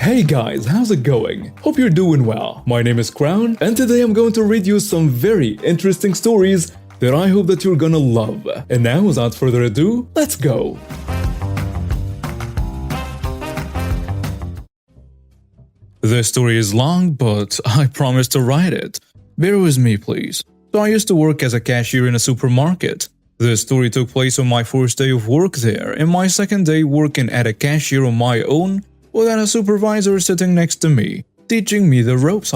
Hey guys, how's it going? Hope you're doing well. My name is Crown, and today I'm going to read you some very interesting stories that I hope that you're gonna love. And now, without further ado, let's go! This story is long, but I promise to write it. Bear with me, please. So I used to work as a cashier in a supermarket. This story took place on my first day of work there, and my second day working at a cashier on my own, without a supervisor sitting next to me, teaching me the ropes.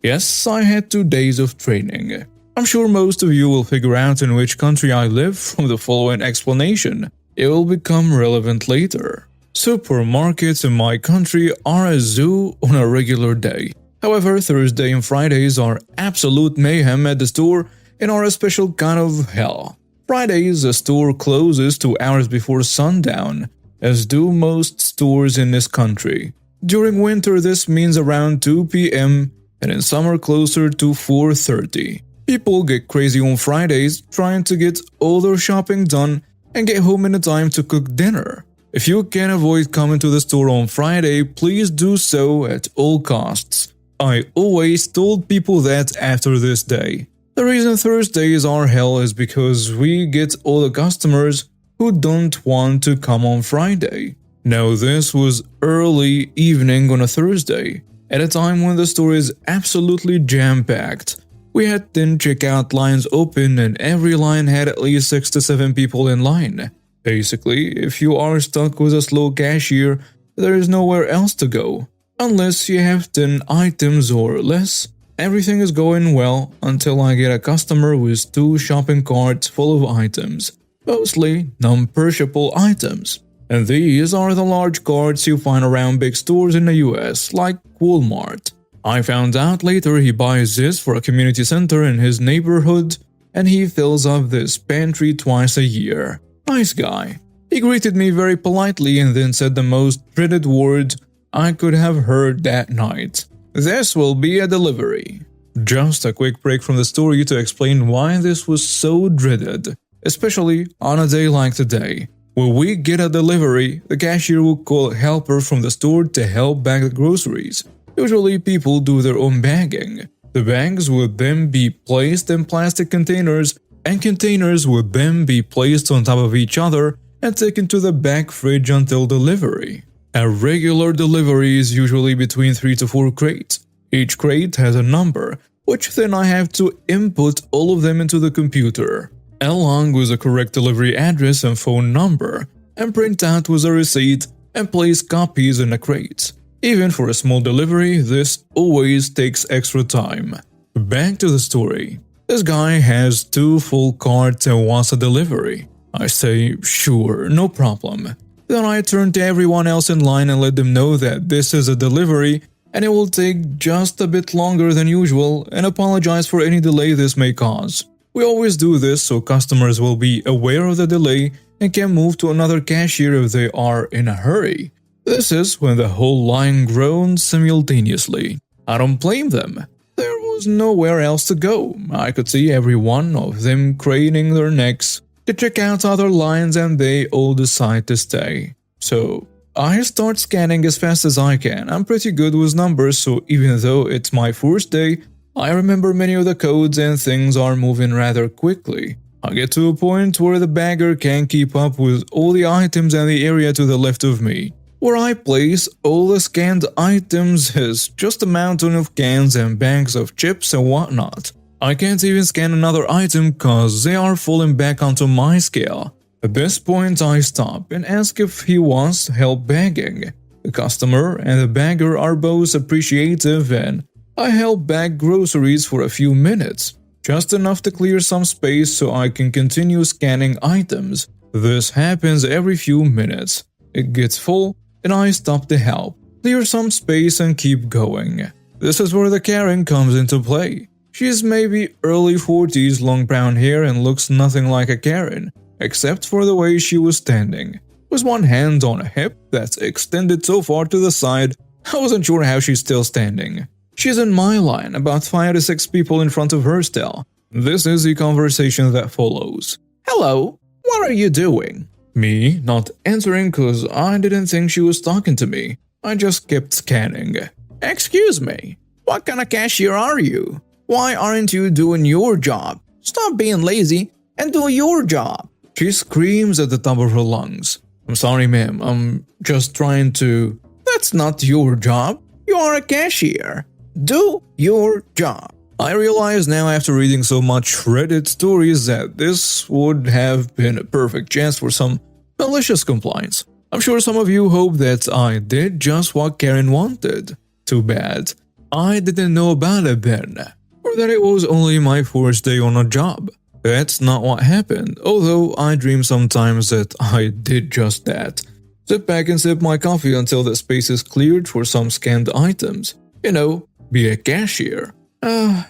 Yes, I had 2 days of training. I'm sure most of you will figure out in which country I live from the following explanation. It will become relevant later. Supermarkets in my country are a zoo on a regular day. However, Thursday and Fridays are absolute mayhem at the store and are a special kind of hell. Fridays, the store closes 2 hours before sundown, as do most stores in this country. During winter, this means around 2 p.m. and in summer closer to 4:30. People get crazy on Fridays trying to get all their shopping done and get home in time to cook dinner. If you can avoid coming to the store on Friday, please do so at all costs. I always told people that after this day. The reason Thursdays are hell is because we get all the customers who don't want to come on Friday. Now, this was early evening on a Thursday, at a time when the store is absolutely jam-packed. We had 10 checkout lines open and every line had at least 6 to 7 people in line. Basically, if you are stuck with a slow cashier, there is nowhere else to go. Unless you have 10 items or less, everything is going well until I get a customer with 2 shopping carts full of items. Mostly non-perishable items. And these are the large carts you find around big stores in the US, like Walmart. I found out later he buys this for a community center in his neighborhood, and he fills up this pantry twice a year. Nice guy. He greeted me very politely and then said the most dreaded word I could have heard that night. This will be a delivery. Just a quick break from the story to explain why this was so dreaded. Especially on a day like today. When we get a delivery, the cashier will call a helper from the store to help bag the groceries. Usually people do their own bagging. The bags would then be placed in plastic containers, and containers would then be placed on top of each other and taken to the back fridge until delivery. A regular delivery is usually between 3 to 4 crates. Each crate has a number, which then I have to input all of them into the computer, along with the correct delivery address and phone number, and print out with a receipt and place copies in the crates. Even for a small delivery, this always takes extra time. Back to the story. This guy has 2 full carts and wants a delivery. I say, sure, no problem. Then I turn to everyone else in line and let them know that this is a delivery and it will take just a bit longer than usual, and apologize for any delay this may cause. We always do this so customers will be aware of the delay and can move to another cashier if they are in a hurry. This is when the whole line groans simultaneously. I don't blame them. There was nowhere else to go. I could see every one of them craning their necks to check out other lines, and they all decide to stay. So I start scanning as fast as I can. I'm pretty good with numbers, so even though it's my first day, I remember many of the codes and things are moving rather quickly. I get to a point where the bagger can't keep up with all the items and the area to the left of me. Where I place all the scanned items is just a mountain of cans and bags of chips and whatnot. I can't even scan another item cause they are falling back onto my scale. At this point I stop and ask if he wants help bagging. The customer and the bagger are both appreciative, and I help bag groceries for a few minutes, just enough to clear some space so I can continue scanning items. This happens every few minutes. It gets full, and I stop to help, clear some space and keep going. This is where the Karen comes into play. She is maybe early 40s, long brown hair, and looks nothing like a Karen, except for the way she was standing. With one hand on a hip that's extended so far to the side, I wasn't sure how she's still standing. She's in my line, about 5 to 6 people in front of her still. This is the conversation that follows. Hello, what are you doing? Me, not answering cause I didn't think she was talking to me. I just kept scanning. "Excuse me, what kind of cashier are you? Why aren't you doing your job? Stop being lazy and do your job." She screams at the top of her lungs. "I'm sorry, ma'am, I'm just trying to..." "That's not your job. You are a cashier. Do your job." I realize now after reading so much Reddit stories that this would have been a perfect chance for some malicious complaints. I'm sure some of you hope that I did just what Karen wanted. Too bad. I didn't know about it then, or that it was only my first day on a job. That's not what happened, although I dream sometimes that I did just that. Sit back and sip my coffee until the space is cleared for some scanned items. You know, be a cashier.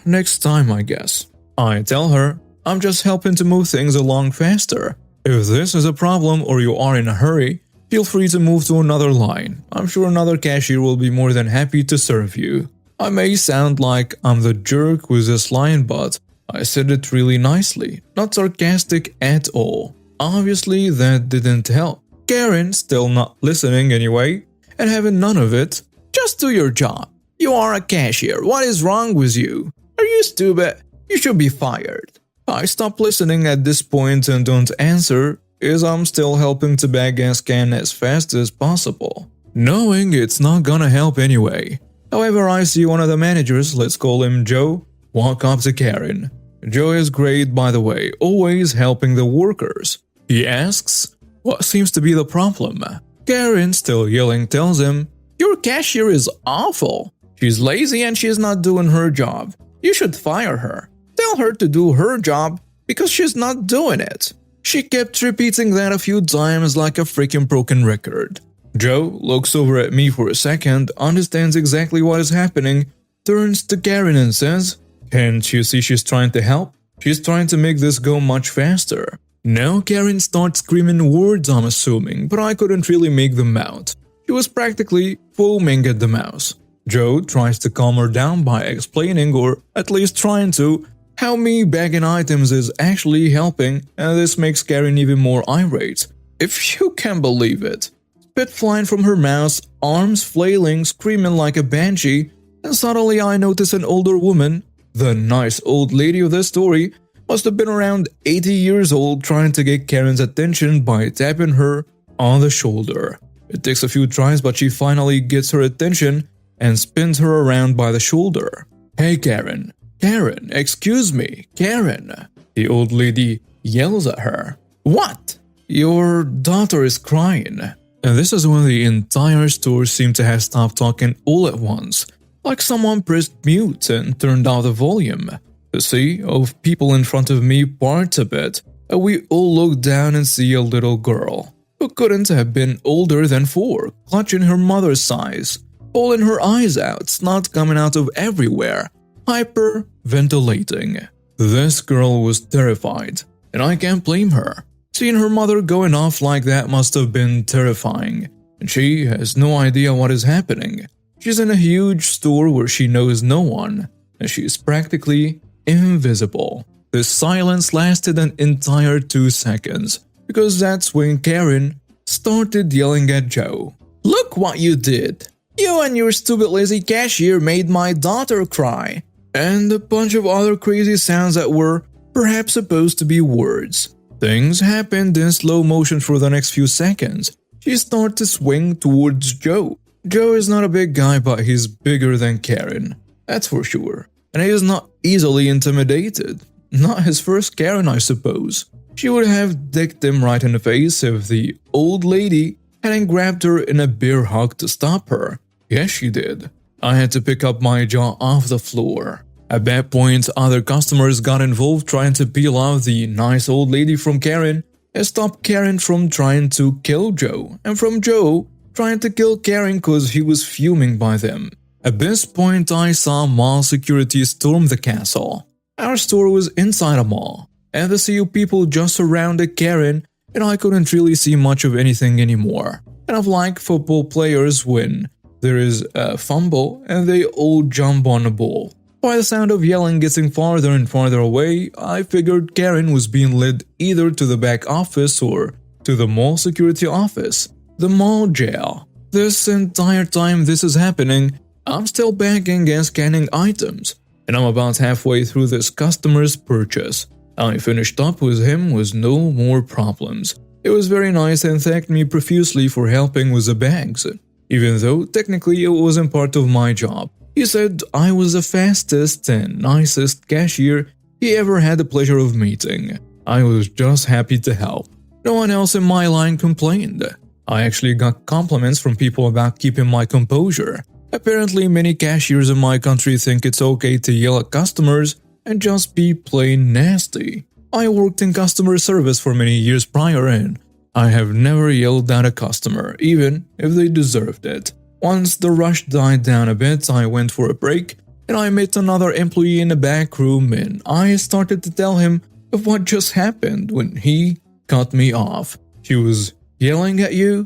Next time, I guess. I tell her, I'm just helping to move things along faster. If this is a problem or you are in a hurry, feel free to move to another line. I'm sure another cashier will be more than happy to serve you. I may sound like I'm the jerk with this line, but I said it really nicely, not sarcastic at all. Obviously, that didn't help. Karen, still not listening anyway, and having none of it. "Just do your job. You are a cashier. What is wrong with you? Are you stupid? You should be fired." I stop listening at this point and don't answer, as I'm still helping to bag and scan as fast as possible, knowing it's not gonna help anyway. However, I see one of the managers, let's call him Joe, walk up to Karen. Joe is great, by the way, always helping the workers. He asks, what seems to be the problem? Karen, still yelling, tells him, "Your cashier is awful. She's lazy and she's not doing her job. You should fire her. Tell her to do her job because she's not doing it." She kept repeating that a few times like a freaking broken record. Joe looks over at me for a second, understands exactly what is happening, turns to Karen and says, "Can't you see she's trying to help? She's trying to make this go much faster." Now Karen starts screaming words, I'm assuming, but I couldn't really make them out. She was practically foaming at the mouth. Joe tries to calm her down by explaining, or at least trying to, how me bagging items is actually helping, and this makes Karen even more irate. If you can believe it. Spit flying from her mouth, arms flailing, screaming like a banshee, and suddenly I notice an older woman, the nice old lady of the story, must have been around 80 years old, trying to get Karen's attention by tapping her on the shoulder. It takes a few tries, but she finally gets her attention and spins her around by the shoulder. "Hey Karen, Karen, excuse me, Karen," the old lady yells at her. "What?" "Your daughter is crying." And this is when the entire store seemed to have stopped talking all at once, like someone pressed mute and turned down the volume. The sea of people in front of me parts a bit, and we all look down and see a little girl, who couldn't have been older than 4, clutching her mother's size, bawling her eyes out, snot coming out of everywhere, hyperventilating. This girl was terrified, and I can't blame her. Seeing her mother going off like that must have been terrifying, and she has no idea what is happening. She's in a huge store where she knows no one, and she's practically invisible. The silence lasted an entire 2 seconds, because that's when Karen started yelling at Joe. "Look what you did! You and your stupid lazy cashier made my daughter cry!" And a bunch of other crazy sounds that were perhaps supposed to be words. Things happened in slow motion for the next few seconds. She started to swing towards Joe. Joe is not a big guy, but he's bigger than Karen, that's for sure. And he is not easily intimidated. Not his first Karen, I suppose. She would have dicked him right in the face if the old lady hadn't grabbed her in a bear hug to stop her. Yes, she did. I had to pick up my jaw off the floor. At that point, other customers got involved trying to peel off the nice old lady from Karen and stop Karen from trying to kill Joe, and from Joe trying to kill Karen cause he was fuming by them. At this point, I saw mall security storm the castle. Our store was inside a mall, and the sea of people just surrounded Karen, and I couldn't really see much of anything anymore. Kind of like football players when there is a fumble and they all jump on the ball. By the sound of yelling getting farther and farther away, I figured Karen was being led either to the back office or to the mall security office, the mall jail. This entire time this is happening, I'm still bagging and scanning items, and I'm about halfway through this customer's purchase. I finished up with him with no more problems. It was very nice and thanked me profusely for helping with the bags, even though technically it wasn't part of my job. He said I was the fastest and nicest cashier he ever had the pleasure of meeting. I was just happy to help. No one else in my line complained. I actually got compliments from people about keeping my composure. Apparently, many cashiers in my country think it's okay to yell at customers and just be plain nasty. I worked in customer service for many years prior and I have never yelled at a customer, even if they deserved it. Once the rush died down a bit, I went for a break and I met another employee in the back room and I started to tell him of what just happened when he cut me off. He was yelling at you?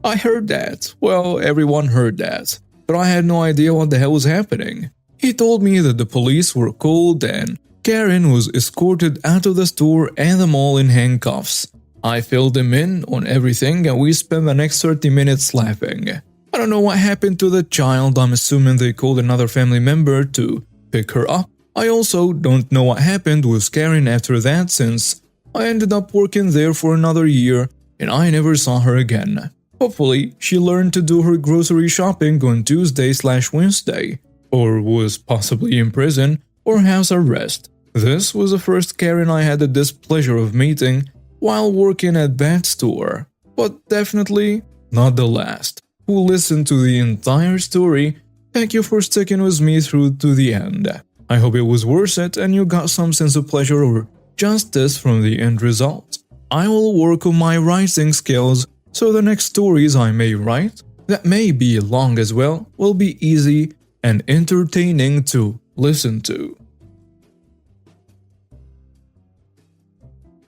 I heard that. Well, everyone heard that. But I had no idea what the hell was happening. He told me that the police were called and Karen was escorted out of the store and the mall in handcuffs. I filled him in on everything and we spent the next 30 minutes laughing. I don't know what happened to the child. I'm assuming they called another family member to pick her up. I also don't know what happened with Karen after that, since I ended up working there for another year and I never saw her again. Hopefully, she learned to do her grocery shopping on Tuesday/Wednesday, or was possibly in prison or house arrest. This was the first Karen I had the displeasure of meeting while working at that store, but definitely not the last. Who listened to the entire story, thank you for sticking with me through to the end. I hope it was worth it and you got some sense of pleasure or justice from the end result. I will work on my writing skills so the next stories I may write, that may be long as well, will be easy and entertaining to listen to.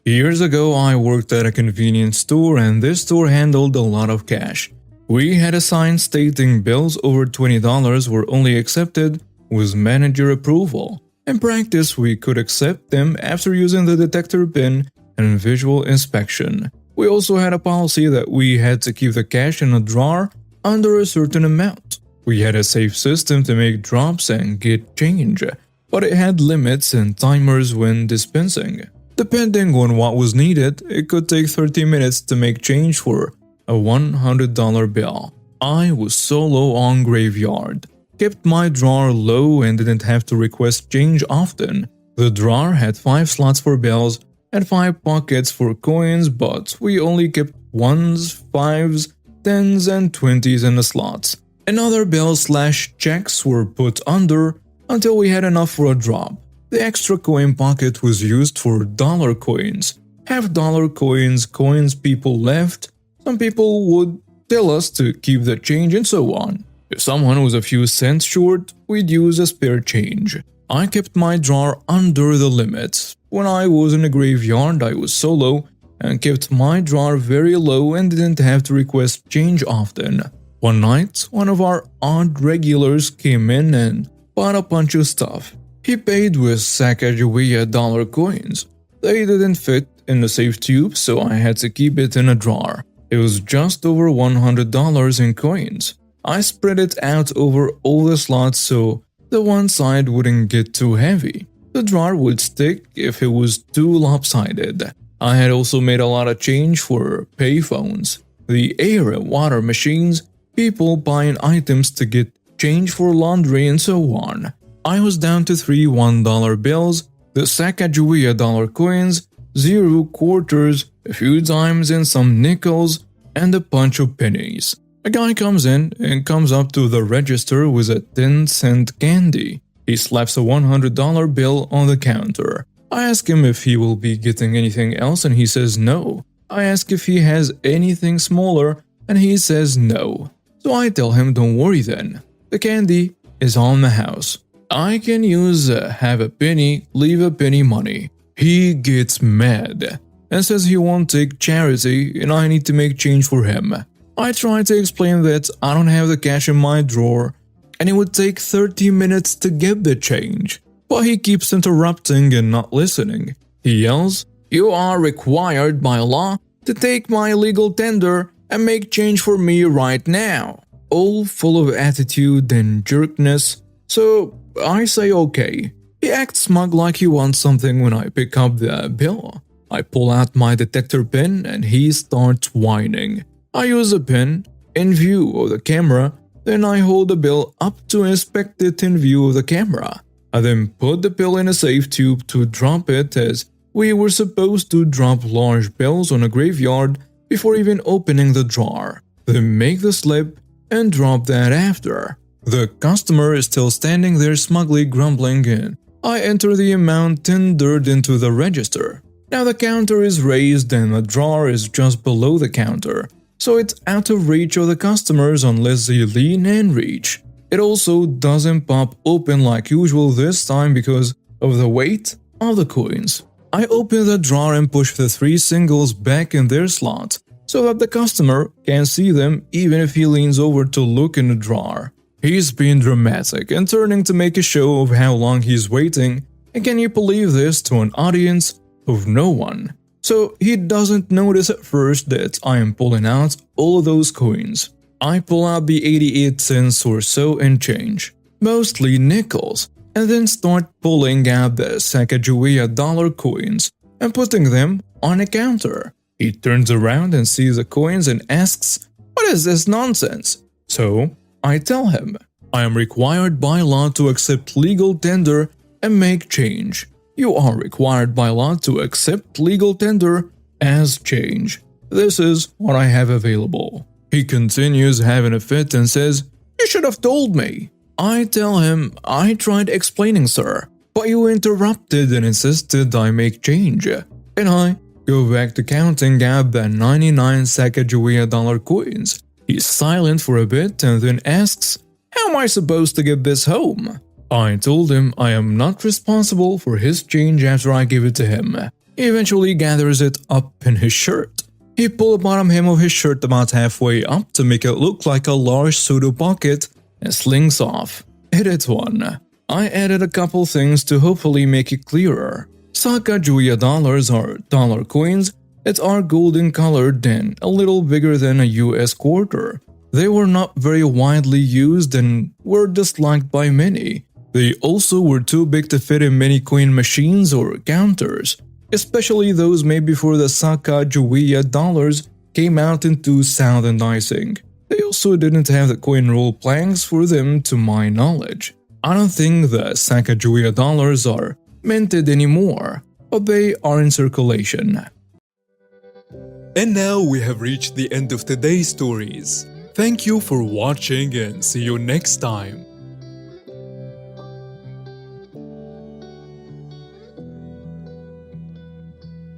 Years ago, I worked at a convenience store and this store handled a lot of cash. We had a sign stating bills over $20 were only accepted with manager approval. In practice, we could accept them after using the detector pin and visual inspection. We also had a policy that we had to keep the cash in a drawer under a certain amount. We had a safe system to make drops and get change, but it had limits and timers when dispensing. Depending on what was needed, it could take 30 minutes to make change for a $100 bill. I was so low on graveyard, kept my drawer low and didn't have to request change often. The drawer had 5 slots for bills and 5 pockets for coins, but we only kept 1s, 5s, 10s and 20s in the slots. Another bills/checks were put under until we had enough for a drop. The extra coin pocket was used for dollar coins, half-dollar coins, coins people left. Some people would tell us to keep the change and so on. If someone was a few cents short, we'd use a spare change. I kept my drawer under the limits. When I was in a graveyard, I was so low and kept my drawer very low and didn't have to request change often. One night, one of our odd regulars came in and bought a bunch of stuff. He paid with Sacagawea dollar coins. They didn't fit in the safe tube, so I had to keep it in a drawer. It was just over $100 in coins. I spread it out over all the slots so the one side wouldn't get too heavy. The drawer would stick if it was too lopsided. I had also made a lot of change for payphones, the air and water machines, people buying items to get change for laundry and so on. I was down to 3 $1 bills, the Sacagawea dollar coins, 0 quarters, a few dimes and some nickels, and a bunch of pennies. A guy comes in and comes up to the register with a 10-cent candy. He slaps a $100 bill on the counter. I ask him if he will be getting anything else and he says no. I ask if he has anything smaller and he says no. So I tell him don't worry then. The candy is on the house. I can use have a penny, leave a penny money. He gets mad and says he won't take charity and I need to make change for him. I try to explain that I don't have the cash in my drawer and it would take 30 minutes to get the change. But he keeps interrupting and not listening. He yells, "You are required by law to take my legal tender and make change for me right now. All full of attitude and jerkness, so I say okay. He acts smug like he wants something when I pick up the bill. I pull out my detector pin and he starts whining. I use the pin in view of the camera, then I hold the bill up to inspect it in view of the camera. I then put the bill in a safe tube to drop it, as we were supposed to drop large bills on a graveyard before even opening the drawer, then make the slip and drop that after. The customer is still standing there smugly grumbling in. I enter the amount tendered into the register. Now the counter is raised and the drawer is just below the counter, so it's out of reach of the customers unless they lean and reach. It also doesn't pop open like usual this time because of the weight of the coins. I open the drawer and push the 3 singles back in their slot so that the customer can see them even if he leans over to look in the drawer. He's being dramatic and turning to make a show of how long he's waiting, and can you believe this to an audience of no one? So he doesn't notice at first that I am pulling out all those coins. I pull out the 88 cents or so and change, mostly nickels, and then start pulling out the Sacagawea dollar coins and putting them on a counter. He turns around and sees the coins and asks, "What is this nonsense?" So I tell him, "I am required by law to accept legal tender and make change." "You are required by law to accept legal tender as change. This is what I have available." He continues having a fit and says, "You should have told me." I tell him, "I tried explaining, sir, but you interrupted and insisted I make change." And I go back to counting out the 99 Sacagawea dollar coins. He's silent for a bit and then asks, "How am I supposed to get this home?" I told him I am not responsible for his change after I give it to him. He eventually gathers it up in his shirt. He pulled the bottom hem of his shirt about halfway up to make it look like a large pseudo pocket and slings off. Edit 1. I added a couple things to hopefully make it clearer. Sacagawea dollars are dollar coins that are golden colored and a little bigger than a US quarter. They were not very widely used and were disliked by many. They also were too big to fit in many coin machines or counters, especially those made before the Sacagawea dollars came out into sound and icing. They also didn't have the coin roll planks for them to my knowledge. I don't think the Sacagawea dollars are minted anymore, but they are in circulation. And now we have reached the end of today's stories. Thank you for watching and see you next time.